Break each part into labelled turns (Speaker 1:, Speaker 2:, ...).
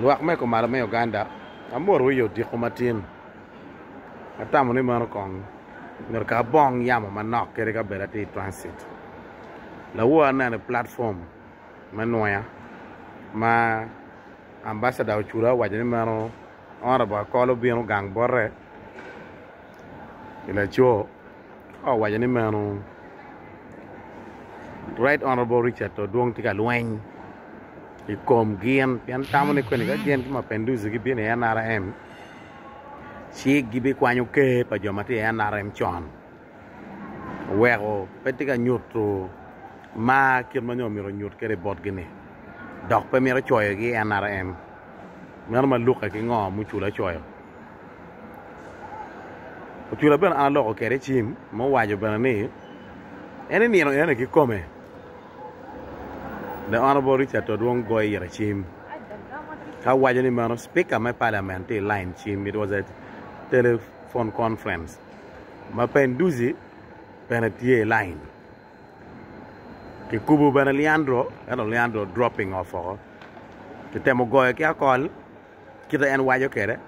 Speaker 1: luak me ko malo me Uganda amor wiyo diko matin atamo ni mano kong merka bong yamo manok kere ka berati transit la wo na platform manoya ma ambassador chura wajani mano ora ba kolo bieno gang borre ila cho wajani mano Right Honorable Richard Odwong tika lueny ikom gian pian tamo ni kweni ka gian kima penduzi ki bine NRM chik gibi kwanyo ke pa jomati NRM chon wego petika nyutu ma kirma nyomiro nyut kere bot gini dok pe miro choyo ki NRM mero ma luka ki ngo muchula choyo uchula ben analoko kere chim mo wajo ben ni ene nino ene ki kome The Honorable Richard Odwong Goy Yerachim. Kawajani Mano Speaker my parliament line chim. It was a telephone conference. Ma penduzi penetie line. Kikubu bana Leandro dropping off or the temo goy kia call kita en wajo kere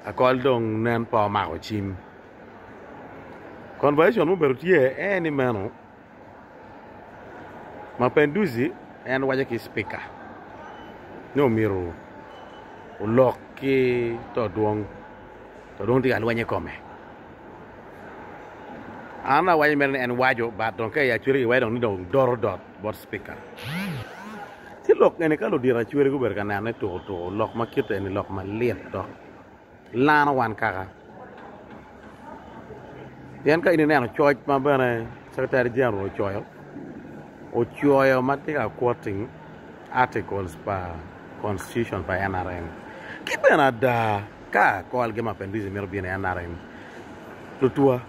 Speaker 1: a call dong nan pa mako chim. Conversation mo berutie any mano. Ma penduzi en waja ki speaker no miro ulok ki to duong tiga luanye kome ana waja meren en wajo ba don kay ya churi way don dong dor dot bot speaker ti lok ene kalo dira churi go ber kana ne to lok makite ni lok ma liet to lana wan kaka yen ka ini ne choy ma bana secretary general choyo Ochoyo matika quoting articles pa constitution pa NRM. Kibena da ka call gema pendizi mero bien NRM. Lutua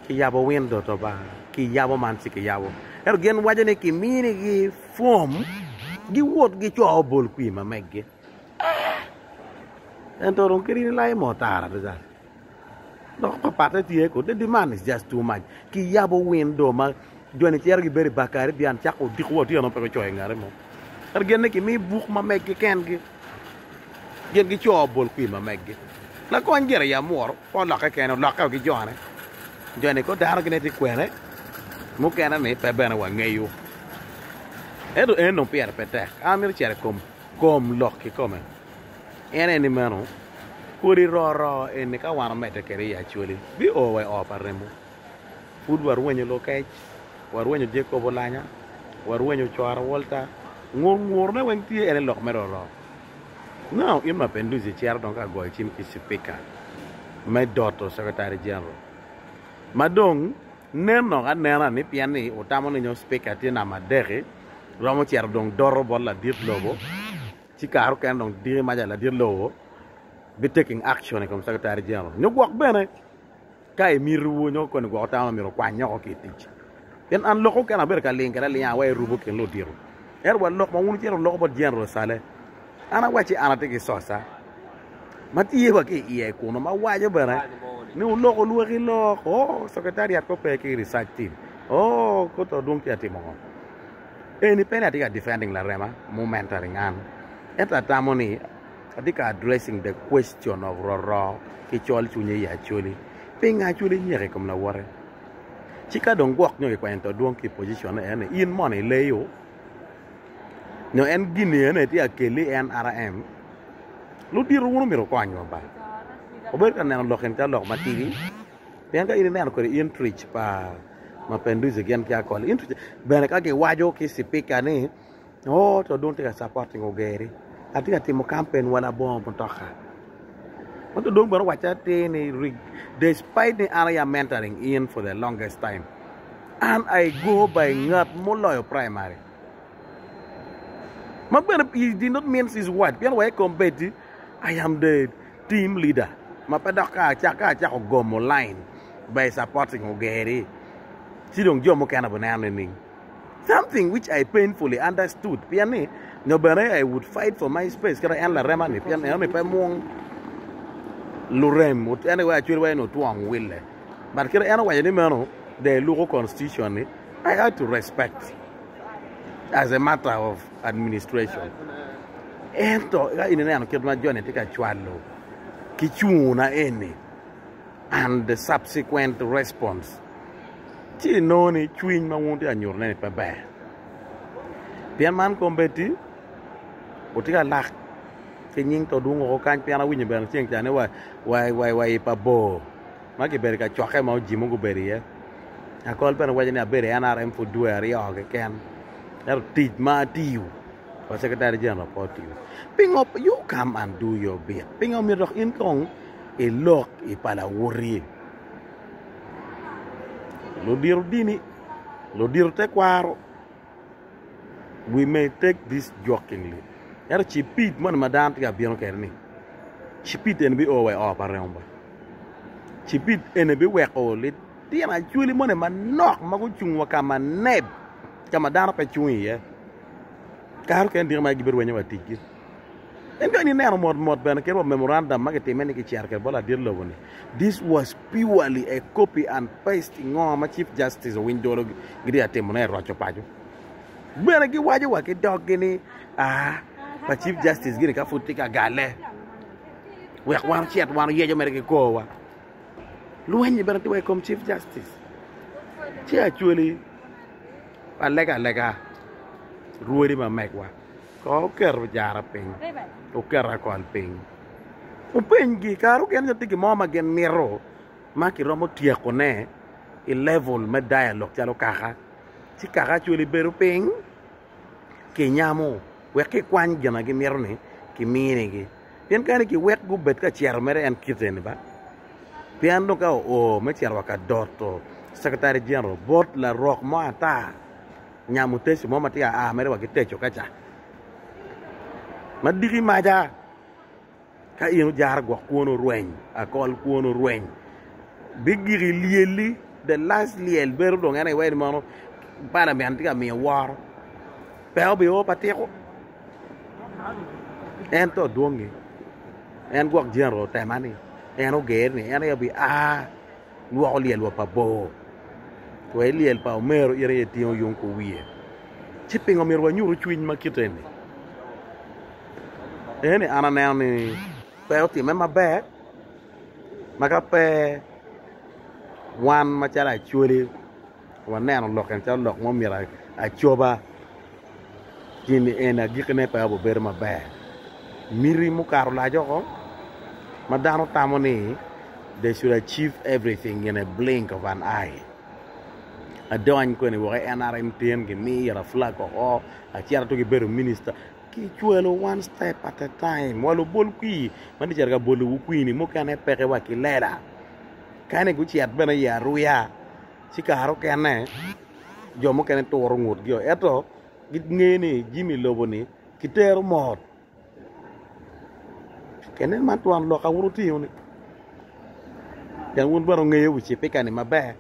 Speaker 1: ki yabo window to ba ki yabo mansi ki yabo. Gen wajane ki mini gi form gi wot gi cho bol kui ma megge. Ento ron kiri lai motara da. No papa tie ko the demand is just too much. Ki yabo window ma Johnny Thierry Berry Bakari bian chako dikwo ti no peko choy ngare mo genne ki mi buk ma megge ken gi gen gi cho bol ku ma megge la ko ngere ya mor ko la ka ken la ka gi jone Johnny ko dar gene ti kwere mu ken ne pe bena wa ngeyu edo eno pier pete amir chere kom lok ki come ene ni mano kuri roro en ka wana mete kere ya chuli bi o we o paremo food war wenye lokech warwenyo Jacob Olanya warwenyo Chwara Walter ngur na wenti ene lok meroro now ima penduzi chiar don ka goy chim ki speaker my daughter secretary general madong neno ga nena ni piani utamo ni speaker ti na madere romo chiar don doro bolla dir lobo chikaro kan don dire majala dir lobo be taking action comme secretary general nyogwak bene kay miru nyo kon go tamo miro kwa nyoko ki tich yen an loko kana ber ka linkera liya way rubo ken lo diro wal lok ma wonu jero loko bot general sale ana wachi ana tegi sosa mati yeba ke iye kuno ma waje bara ni loko luwi loko secretariat ko pe ki research team ko to dum ki atimo ni pena tiga defending la rema momentary an eta tamoni atika addressing the question of roro ki chol chunye ya chuli pinga chuli nyere kom na wore Chika don't walk no kwa ento duong ki position ene in money leyo no en gini ene ti akeli NRM lu diru wono miro kwanyo ba ober kan na loken ta lok matiri pen ka ine na ko in trich pa ma penduze gen kya ko in bene ka ke wajo ki speaker ni to don't take supporting ogeri atika timo campaign wala bomb toka What don't watch that despite the area mentoring in for the longest time. And I go by not Moloyo primary. My brother did not mean his what? I am the team leader. My pedaka chaka go line by supporting Ogeri. She don't jomo kind of an something which I painfully understood. Piane, nobody I would fight for my space. Can I end the remani? Piane, Lurem, anyway, actually, no tuang will. But anyway, the local constitution, I had to respect as a matter of administration. ento ga ine neno ket ma jone tika chwalo kichuna ene and the subsequent response chi noni chwiny ma wunti anyor ne pa ba pian man kombeti otika lak ke nying to dungo ko kan pian awinyo ben chieng chane wa pa bo ma ke ber ka chwake ma jimo go beri ya akol ben wajane abere NRM for due ariyo ke ken er tij ma tiu wa secretary general poti pingop you come and do your bit pingop mi rok in kong e lok e pala wori lo dir dini lo dir te kwaro we may take this jokingly er chipit mon madam tiga bieno kerni chipit en bi o we o paremba chipit en bi we ko lit tiana chuli mon ma nok ma ko chung wa kama neb kama dana pe chung ye kar ken dir ma giber wenya watiki en ko ni nero mod ben ke memorandum ma ke temene ke chiar ke bola dir lo woni this was purely a copy and paste ngoma chief justice window gidi atemone rocho pajo bena ki waje wa ke dogini pa chief justice gidi ka futika gale we wan chiat wan yejo merke ko wa luwenyi bena ti we kom chief justice chi actually alega ruori ma megwa ko ker jara ping o ker kon ping o pengi karu ken joti ki mama gen miro ma ki romo tieko ne e level me dialogue chalo kaka chi kaka chuli beru ping ke nyamo we ke kwan gena gi miro ne ki mine gi pen kan ki wet gu bet ka chiar mere en kiten ba pian do ka o me chiar wa ka dotto secretary general bot la rock mo ata nyamu tesi mo matia mere wa kitecho kacha madigi maja ka inu jar go kuono rueny akol kuono rueny bigiri lieli the last liel beru do ngane wedi mono para me antiga mi war pel bi o patiko ento dongi en go jero temani en o ger ni en bi luo liel wa pabo to liel pa mero ire tio yon ko wie chipping o mero nyuru chwiny makitene ene ana nani pel ti mema be maka pe wan machala chuli wan neno loken cha lok mo mira a choba kini ena gikne pa bo ber ma be miri mu karo la joko madano tamoni they should achieve everything in a blink of an eye adon ko ni wo NRM tien ge mi ra flag ko a chiara to ge ber minister ki chuelo one step at a time walo bol qui mani jarga bolu qui ni mo kane peke wa ki lera kane gu chiat bena ya ruya sikaro kene jo mo kane to ngut gyo eto git ngene jimi lobo ni kitero mod kene man tuan lo ka wuruti ni yan won baro ngeye wu ci pekane mabe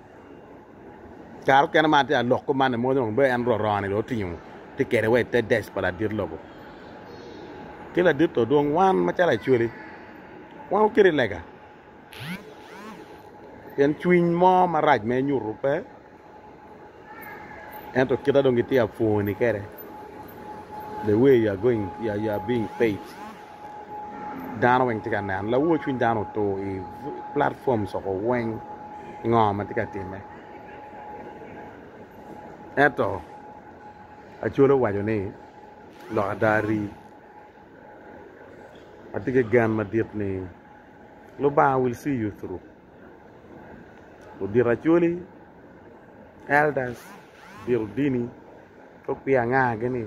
Speaker 1: karo kene man ta lo ko man mo no be en ro roni lo tinyu te kere we te des para dir lobo kila dito dong wan machala chuli wan kiri lega yan chwiny mo maraj me nyuru pe ento kita dong iti afuni kere the way you are going you are being paid dano weng tika nan la wo chwiny dano to i platform so ko weng ngoma tika time ento achulo wajo ni lo dari I think again my dear ni Loba will see you through. Udira Chuli, elders, Dini, Topia nga gani.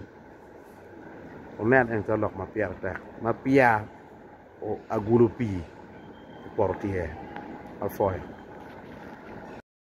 Speaker 1: Onet en salok mapia o agulupi portie. Afoy.